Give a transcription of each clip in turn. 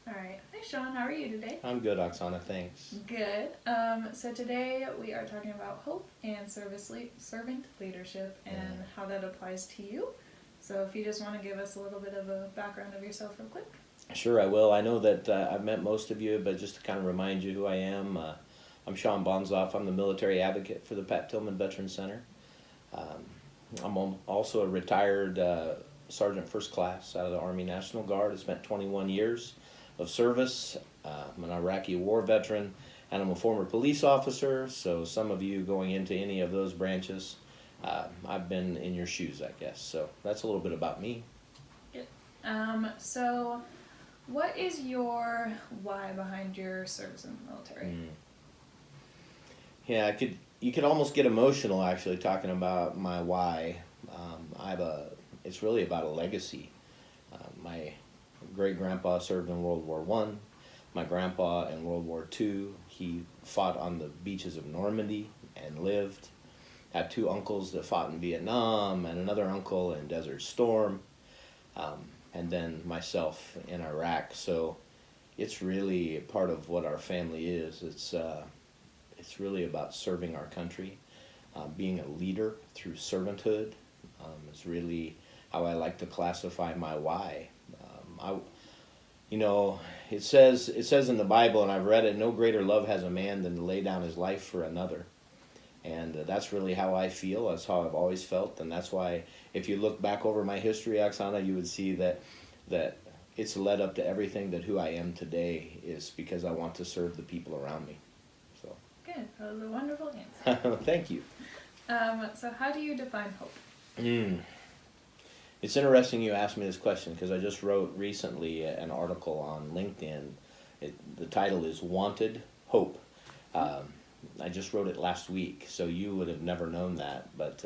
All right. Hi, Shawn. How are you today? I'm good, Oksana, thanks. Good. So today we are talking about hope and servant leadership and how that applies to you. So if you just want to give us a little bit of a background of yourself real quick. Sure, I will. I know that I've met most of you, but just to kind of remind you who I am, I'm Shawn Banzhaf. I'm the military advocate for the Pat Tillman Veterans Center. Um, I'm also a retired Sergeant First Class out of the Army National Guard. I spent 21 years of service. I'm an Iraqi war veteran, and I'm a former police officer, so some of you going into any of those branches, I've been in your shoes, I guess. So that's a little bit about me. Good. So what is your why behind your service in the military? Yeah, you could almost get emotional actually talking about my why. It's really about a legacy. My great grandpa served in World War One. My grandpa in World War II, he fought on the beaches of Normandy and lived. Had two uncles that fought in Vietnam and another uncle in Desert Storm, and then myself in Iraq. So it's really part of what our family is. It's really about serving our country, being a leader through servanthood. Is really how I like to classify my why. You know, it says in the Bible, and I've read it, no greater love has a man than to lay down his life for another. And that's really how I feel. That's how I've always felt. And that's why if you look back over my history, Oksana, you would see that it's led up to everything that who I am today is because I want to serve the people around me. So Good. That was a wonderful answer. thank you. So how do you define hope? It's interesting you asked me this question because I just wrote recently an article on LinkedIn. The title is Wanted Hope. I just wrote it last week, so you would have never known that. But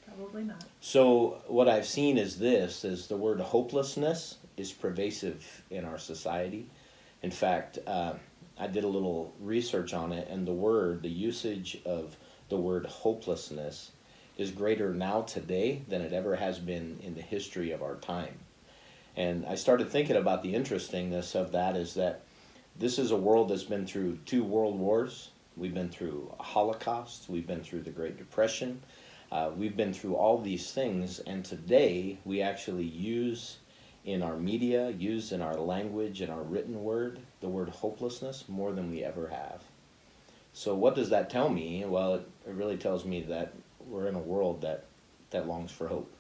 Probably not. so what I've seen is the word hopelessness is pervasive in our society. In fact, I did a little research on it, and the usage of the word hopelessness is greater now today than it ever has been in the history of our time. And I started thinking about the interestingness of that is that this is a world that's been through two world wars. We've been through a Holocaust. We've been through the Great Depression. We've been through all these things, and today we actually use in our media, use in our language, in our written word, the word hopelessness more than we ever have. So what does that tell me? Well, it really tells me that we're in a world that longs for hope.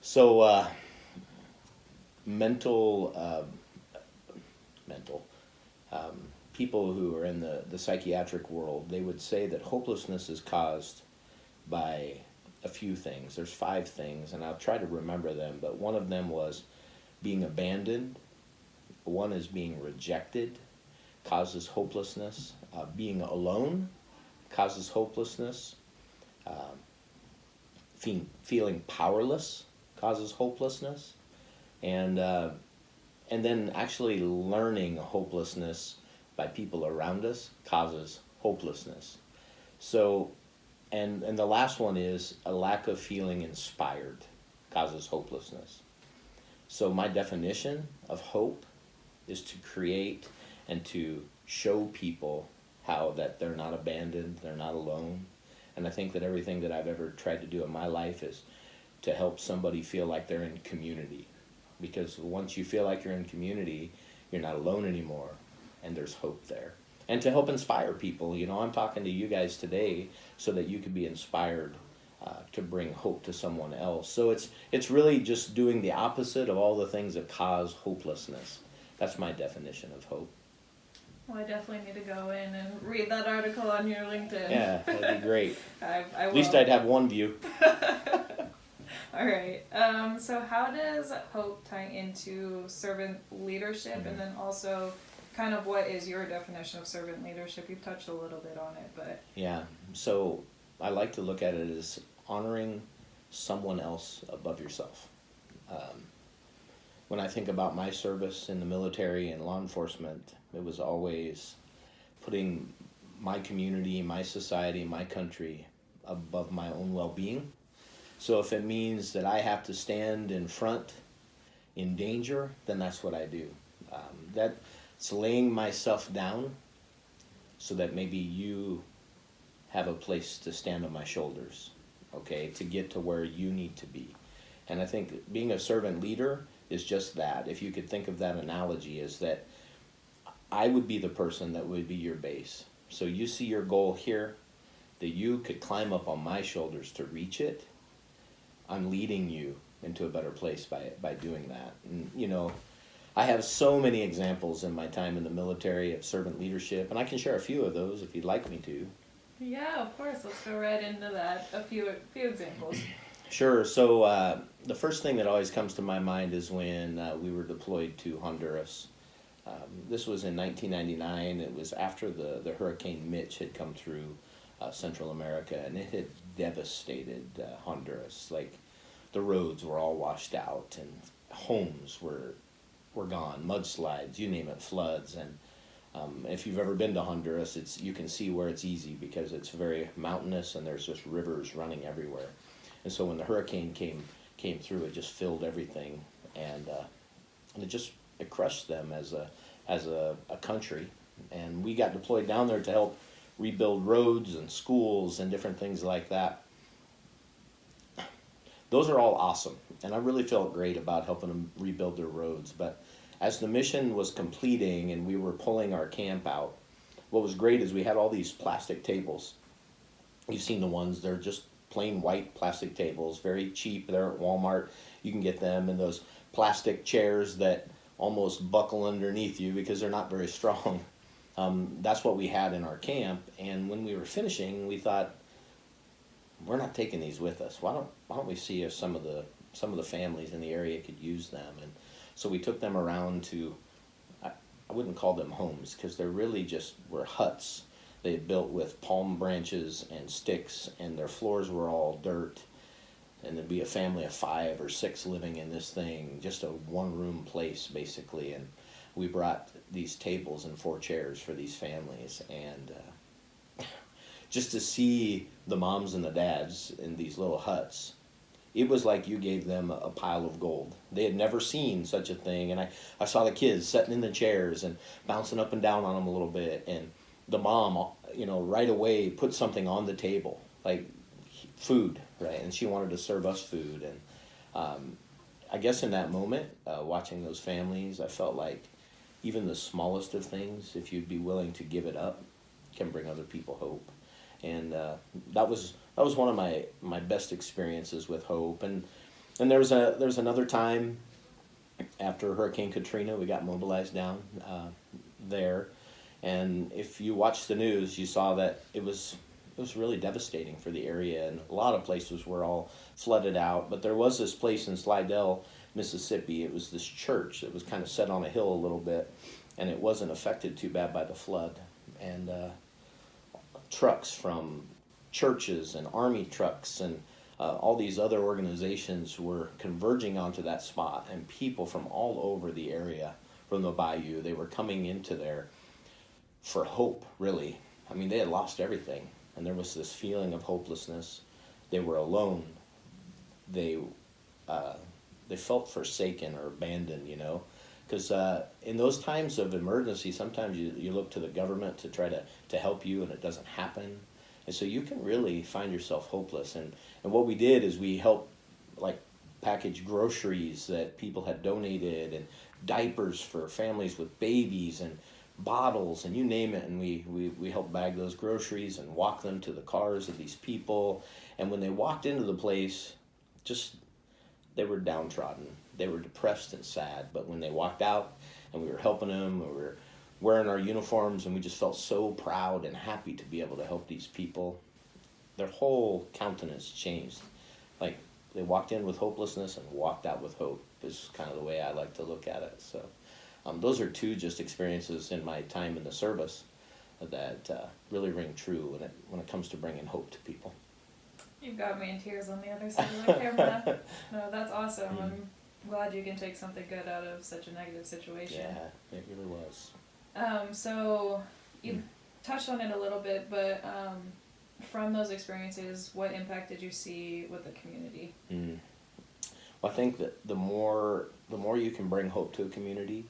So mental people who are in the psychiatric world, they would say that hopelessness is caused by a few things. There's 5 things, and I'll try to remember them, but one of them was being abandoned. One is being rejected, causes hopelessness. Being alone causes hopelessness. Feeling powerless causes hopelessness. And then actually learning hopelessness by people around us causes hopelessness. So, and the last one is a lack of feeling inspired causes hopelessness. So my definition of hope is to create and to show people how that they're not abandoned, they're not alone. And I think that everything that I've ever tried to do in my life is to help somebody feel like they're in community. Because once you feel like you're in community, you're not alone anymore, and there's hope there. And to help inspire people, you know, I'm talking to you guys today so that you could be inspired to bring hope to someone else. So it's really just doing the opposite of all the things that cause hopelessness. That's my definition of hope. Well, I definitely need to go in and read that article on your LinkedIn. Yeah, that'd be great. I will. At least I'd have one view. All right. So how does hope tie into servant leadership, and then also kind of what is your definition of servant leadership? You've touched a little bit on it, but Yeah, so I like to look at it as honoring someone else above yourself. When I think about my service in the military and law enforcement, it was always putting my community, my society, my country above my own well-being. So if it means that I have to stand in front in danger, then that's what I do. That's laying myself down so that maybe you have a place to stand on my shoulders, okay, to get to where you need to be. And I think being a servant leader is just that. If you could think of that analogy, is that I would be the person that would be your base. So you see your goal here, that you could climb up on my shoulders to reach it. I'm leading you into a better place by doing that. And, you know, I have so many examples in my time in the military of servant leadership, and I can share a few of those if you'd like me to. Yeah, of course. Let's go right into that. A few examples. Sure. So the first thing that always comes to my mind is when we were deployed to Honduras. This was in 1999. It was after the Hurricane Mitch had come through Central America, and it had devastated Honduras. Like, the roads were all washed out, and homes were gone. Mudslides, you name it, floods. And if you've ever been to Honduras, you can see where it's easy because it's very mountainous, and there's just rivers running everywhere. And so when the hurricane came through, it just filled everything, and it crushed them as a country. And we got deployed down there to help rebuild roads and schools and different things like that. Those are all awesome, and I really felt great about helping them rebuild their roads. But as the mission was completing and we were pulling our camp out, what was great is we had all these plastic tables. You've seen the ones, they're just plain white plastic tables, very cheap. They're at Walmart. You can get them in those plastic chairs that almost buckle underneath you because they're not very strong. That's what we had in our camp, and when we were finishing, we thought, we're not taking these with us. Why don't we see if some of the families in the area could use them? And so we took them around to, I wouldn't call them homes because they're really just were huts. They had built with palm branches and sticks, and their floors were all dirt. And there'd be a family of 5 or 6 living in this thing, just a one-room place, basically. And we brought these tables and 4 chairs for these families. And just to see the moms and the dads in these little huts, it was like you gave them a pile of gold. They had never seen such a thing. And I saw the kids sitting in the chairs and bouncing up and down on them a little bit. And the mom, you know, right away put something on the table, like food, right? And she wanted to serve us food. And I guess in that moment, watching those families, I felt like even the smallest of things, if you'd be willing to give it up, can bring other people hope. And that was one of my best experiences with hope. And there's another time after Hurricane Katrina, we got mobilized down there. And if you watched the news, you saw that it was really devastating for the area, and a lot of places were all flooded out. But there was this place in Slidell, Mississippi. It was this church that was kind of set on a hill a little bit, and it wasn't affected too bad by the flood. And trucks from churches and army trucks and all these other organizations were converging onto that spot, and people from all over the area, from the bayou, they were coming into there for hope, really. I mean, they had lost everything, and there was this feeling of hopelessness. They were alone. They felt forsaken or abandoned, you know, because in those times of emergency, sometimes you look to the government to try to help you, and it doesn't happen. And so you can really find yourself hopeless. And what we did is we helped, like, package groceries that people had donated, and diapers for families with babies, and bottles, and you name it. And we helped bag those groceries and walk them to the cars of these people. And when they walked into the place, they were downtrodden. They were depressed and sad. But when they walked out and we were helping them, we were wearing our uniforms, and we just felt so proud and happy to be able to help these people. Their whole countenance changed. Like, they walked in with hopelessness and walked out with hope is kind of the way I like to look at it. So those are 2 just experiences in my time in the service that really ring true when it comes to bringing hope to people. You've got me in tears on the other side of the camera. No, that's awesome. I'm glad you can take something good out of such a negative situation. Yeah, it really was. So you touched on it a little bit, but from those experiences, what impact did you see with the community? Well, I think that the more you can bring hope to a community,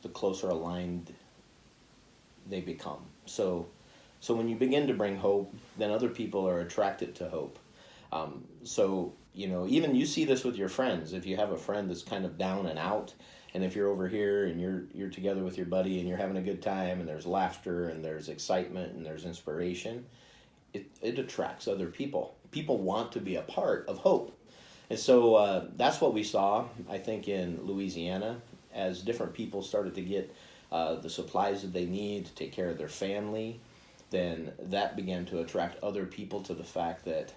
the closer aligned they become. So when you begin to bring hope, then other people are attracted to hope. So, even you see this with your friends. If you have a friend that's kind of down and out, and if you're over here and you're together with your buddy and you're having a good time and there's laughter and there's excitement and there's inspiration, it attracts other people. People want to be a part of hope. And so that's what we saw, I think, in Louisiana, as different people started to get the supplies that they need to take care of their family. Then that began to attract other people to the fact that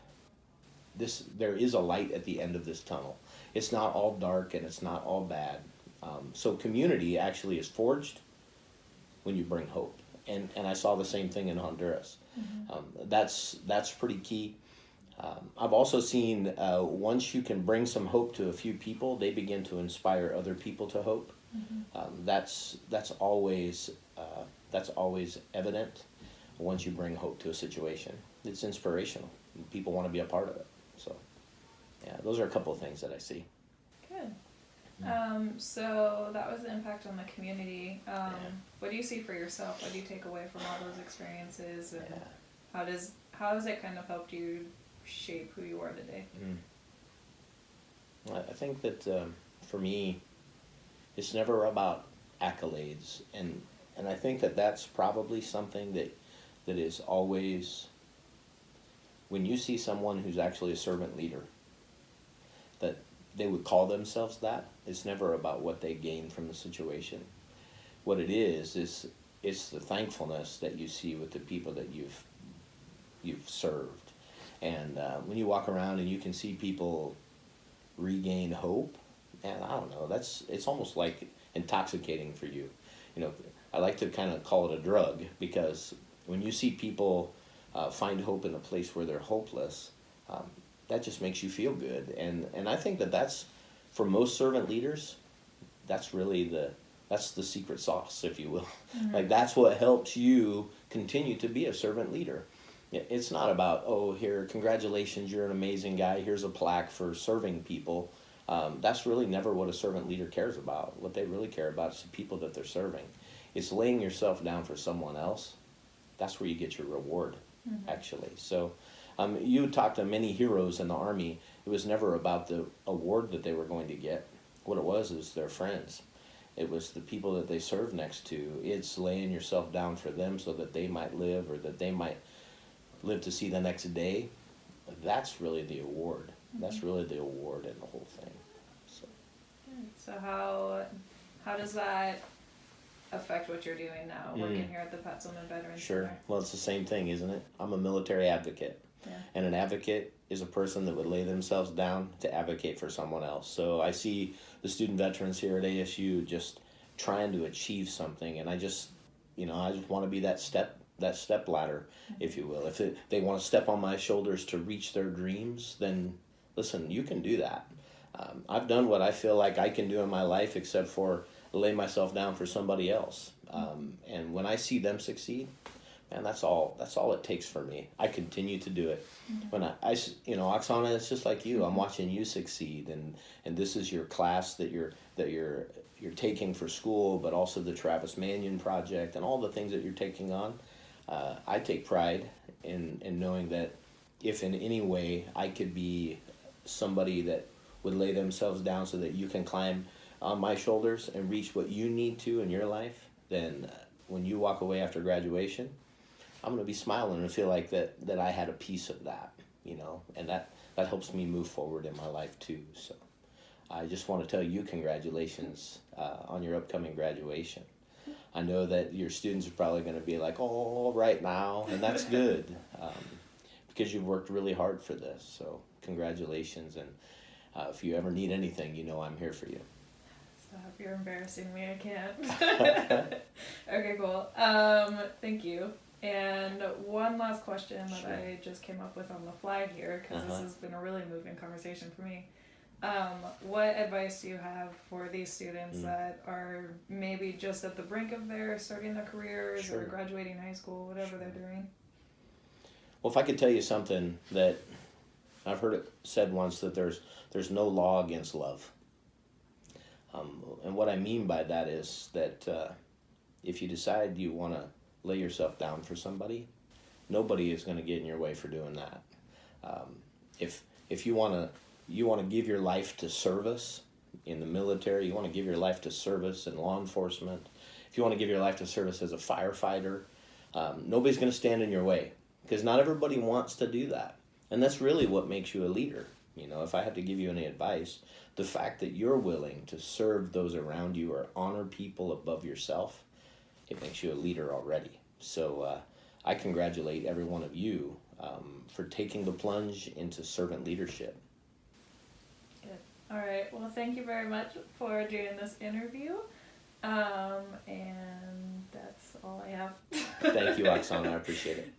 there is a light at the end of this tunnel. It's not all dark and it's not all bad. So community actually is forged when you bring hope. And I saw the same thing in Honduras. Mm-hmm. That's pretty key. I've also seen once you can bring some hope to a few people, they begin to inspire other people to hope. Mm-hmm. That's always evident once you bring hope to a situation. It's inspirational. People want to be a part of it. So, yeah, those are a couple of things that I see. Good. So that was the impact on the community. What do you see for yourself? What do you take away from all those experiences? And how has it kind of helped you shape who you are today? Well, I think that for me, it's never about accolades, and I think that that's probably something that is always, when you see someone who's actually a servant leader, that they would call themselves that, it's never about what they gain from the situation. What it is it's the thankfulness that you see with the people that you've served. And when you walk around and you can see people regain hope, and I don't know, it's almost like intoxicating for you. I like to kind of call it a drug, because when you see people find hope in a place where they're hopeless, that just makes you feel good. And I think that's, for most servant leaders, that's really that's the secret sauce, if you will. Mm-hmm. Like, that's what helps you continue to be a servant leader. It's not about, here, congratulations, you're an amazing guy, here's a plaque for serving people. That's really never what a servant leader cares about. What they really care about is the people that they're serving. It's laying yourself down for someone else. That's where you get your reward, mm-hmm. actually. So you talked to many heroes in the Army. It was never about the award that they were going to get. What it was their friends. It was the people that they served next to. It's laying yourself down for them so that they might live, or that they might live to see the next day. That's really the award. Mm-hmm. That's really the award in the whole thing. So how does that affect what you're doing now, working here at the Patzelman Veterans Center? Well, it's the same thing, isn't it? I'm a military advocate. Yeah. And an advocate is a person that would lay themselves down to advocate for someone else. So I see the student veterans here at ASU just trying to achieve something, and I just want to be that step ladder, mm-hmm. if you will. If they want to step on my shoulders to reach their dreams, then listen, you can do that. I've done what I feel like I can do in my life, except for lay myself down for somebody else. And when I see them succeed, man, that's all it takes for me. I continue to do it. Mm-hmm. When I Oksana, it's just like you. I'm watching you succeed, and this is your class that you're taking for school, but also the Travis Manion Project and all the things that you're taking on. I take pride in knowing that if in any way I could be somebody that would lay themselves down so that you can climb on my shoulders and reach what you need to in your life, then when you walk away after graduation, I'm going to be smiling and feel like that I had a piece of that, and that helps me move forward in my life too. So I just want to tell you congratulations on your upcoming graduation. I know that your students are probably going to be like, oh, right now, and that's good, because you've worked really hard for this. So congratulations, and if you ever need anything, I'm here for you. Stop, you're embarrassing me, I can't. Okay, cool. Thank you. And one last question that I just came up with on the fly here, because this has been a really moving conversation for me. What advice do you have for these students that are maybe just at the brink of starting their careers or graduating high school, whatever they're doing? Well, if I could tell you something that I've heard it said once, that there's no law against love. And what I mean by that is that if you decide you want to lay yourself down for somebody, nobody is going to get in your way for doing that. If you want to give your life to service in the military, you want to give your life to service in law enforcement, if you want to give your life to service as a firefighter, nobody's going to stand in your way, because not everybody wants to do that. And that's really what makes you a leader. You know, if I had to give you any advice, the fact that you're willing to serve those around you or honor people above yourself, it makes you a leader already. So I congratulate every one of you for taking the plunge into servant leadership. Good. All right. Well, thank you very much for doing this interview. And that's all I have. Thank you, Oksana. I appreciate it.